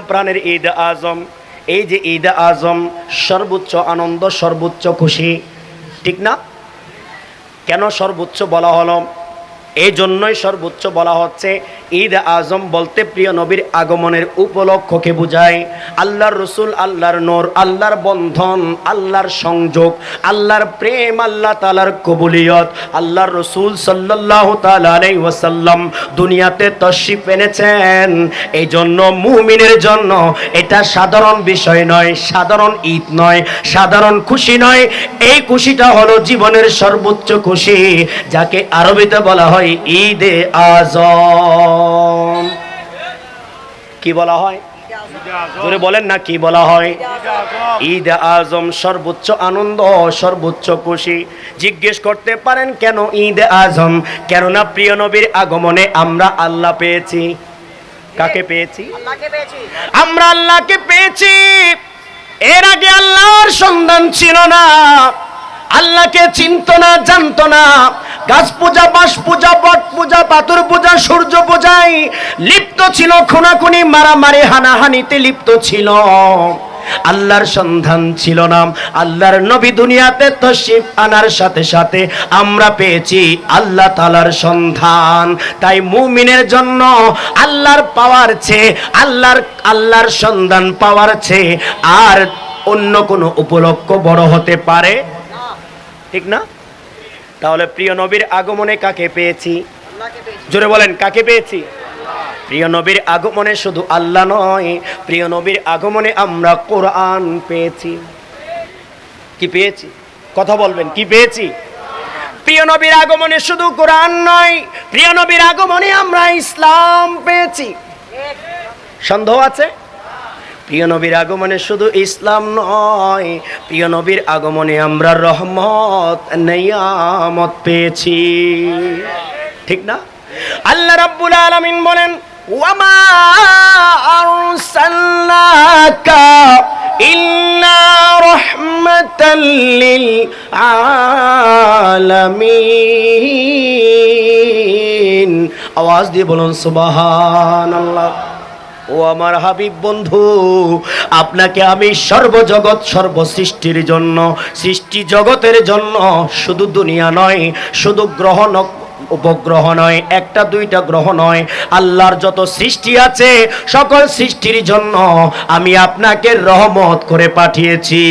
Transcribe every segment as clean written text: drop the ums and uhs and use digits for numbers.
প্রাণের ঈদ আজম, এই যে ঈদ আজম সর্বোচ্চ আনন্দ, সর্বোচ্চ খুশি, ঠিক না? কেন সর্বোচ্চ বলা হলো? এই জন্যই সর্বোচ্চ বলা হচ্ছে। ঈদ আজম বলতে প্রিয় নবীর আগমনের উপলক্ষকে বোঝায়। আল্লাহর রসুল, আল্লাহর নূর, আল্লাহর বন্ধন, আল্লাহর সংযোগ, আল্লাহর প্রেম, আল্লাহ তাআলার কবুলিয়ত। আল্লাহর রসুল সাল্লাল্লাহু তাআলা আলাইহি ওয়াসাল্লাম দুনিয়াতে তশরিফ এনেছেন। এই জন্য মুমিনের জন্য এটা সাধারণ বিষয় নয়, সাধারণ ঈদ নয়, সাধারণ খুশি নয়। এই খুশিটা হলো জীবনের সর্বোচ্চ খুশি, যাকে আরবিতে বলা হয় ঈদে আজম। কি বলা হয়? জোরে বলেন না, কি বলা হয়? ঈদ আজম সর্বোচ্চ আনন্দ, সর্বোচ্চ খুশি। জিজ্ঞেস করতে পারেন কেন ঈদ আজম? কেননা প্রিয় নবীর আগমনে আমরা আল্লাহ পেয়েছি। কাকে পেয়েছি? আমরা আল্লাহকে পেয়েছি। এর আগে আল্লাহর সন্ধান ছিল না, আল্লাহকে চিনত না, জানত না। গাছ পূজা, বাঁশ পূজা, বট পূজা, পাথর পূজা, সূর্য পূজায় লিপ্ত ছিল, খুনাখুনি, মারামারি, হানাহানিতে লিপ্ত ছিল। আল্লাহর সন্ধান ছিল না। আল্লাহর নবী দুনিয়াতে তশরিফ আনার সাথে সাথে আমরা পেয়েছি আল্লাহ তাআলার সন্ধান। তাই মুমিনের জন্য আল্লাহর পাওয়ার চেয়ে, আল্লাহর সন্ধান পাওয়ার চেয়ে আর অন্য কোনো উপলক্ষ বড় হতে পারে, ঠিক না? তাহলে প্রিয় নবীর আগমনে কাকে পেয়েছি? জোরে বলেন, কাকে পেয়েছি? প্রিয় নবীর আগমনে শুধু আল্লাহ নয়, প্রিয় নবীর আগমনে আমরা কোরআন পেয়েছি। কি পেয়েছি? কথা বলবেন, কি পেয়েছি? প্রিয় নবীর আগমনে শুধু কোরআন নয়, প্রিয় নবীর আগমনে আমরা ইসলাম পেয়েছি। সন্দেহ আছে? প্রিয় নবীর আগমনে শুধু ইসলাম নয়, প্রিয় নবীর আগমনে আমরা রহমত, নিয়ামত পেয়েছি, ঠিক না? আল্লাহ রাব্বুল আলামিন বলেন, ওয়ামা আরসালনাকা ইল্লা রাহমাতাল লিল আলামিন। আওয়াজ দিয়ে বলুন সুবহানাল্লাহ। ও আমার হাবিব বন্ধু, আপনাকে আমি সর্বজগৎ, সর্বসৃষ্টির জন্য, সৃষ্টি জগতের জন্য, শুধু দুনিয়া নয়, শুধু গ্রহ উপগ্রহ নয়, একটা দুইটা গ্রহ নয়, আল্লাহর যত সৃষ্টি আছে সকল সৃষ্টির জন্য আমি আপনাকে রহমত করে পাঠিয়েছি।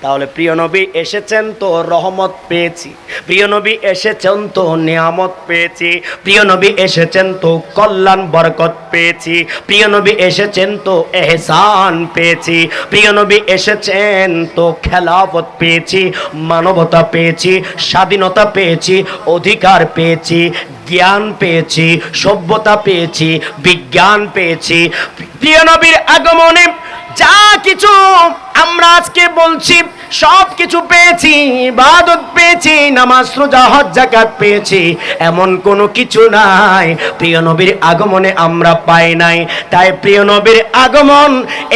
তাহলে প্রিয় নবী এসেছেন তো রহমত পেয়েছি, প্রিয় নবী এসেছেন তো নিয়ামত পেয়েছি, প্রিয় নবী এসেছেন তো কল্যাণ বরকত পেয়েছি, প্রিয় নবী এসেছেন তো এহসান পেয়েছি, প্রিয় নবী এসেছেন তো খেলাফত পেয়েছি, মানবতা পেয়েছি, স্বাধীনতা পেয়েছি, অধিকার পেয়েছি, জ্ঞান পেয়েছি, সভ্যতা পেয়েছি, বিজ্ঞান পেয়েছি। প্রিয় নবীর আগমনে যা কিছু আমরা আজকে বলছি সব কিছু পেয়েছি। ইবাদত পেয়েছি, নামাজ, রোজা, হজ, যাকাত পেয়েছি, এমন কোনো কিছু নাই প্রিয় নবীর আগমনে আমরা পাই নাই। তাই প্রিয় নবীর আগমন,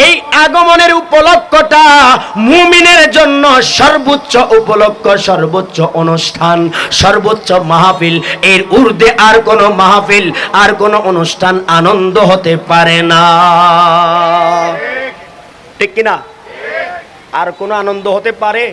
এই আগমনের উপলক্ষটা মুমিনের জন্য সর্বোচ্চ উপলক্ষ, সর্বোচ্চ অনুষ্ঠান, সর্বোচ্চ মাহফিল। এর ঊর্ধ্বে আর কোনো মাহফিল, আর কোনো অনুষ্ঠান আনন্দ হতে পারে না, ঠিক কিনা? আর কোনো আনন্দ হতে পারে?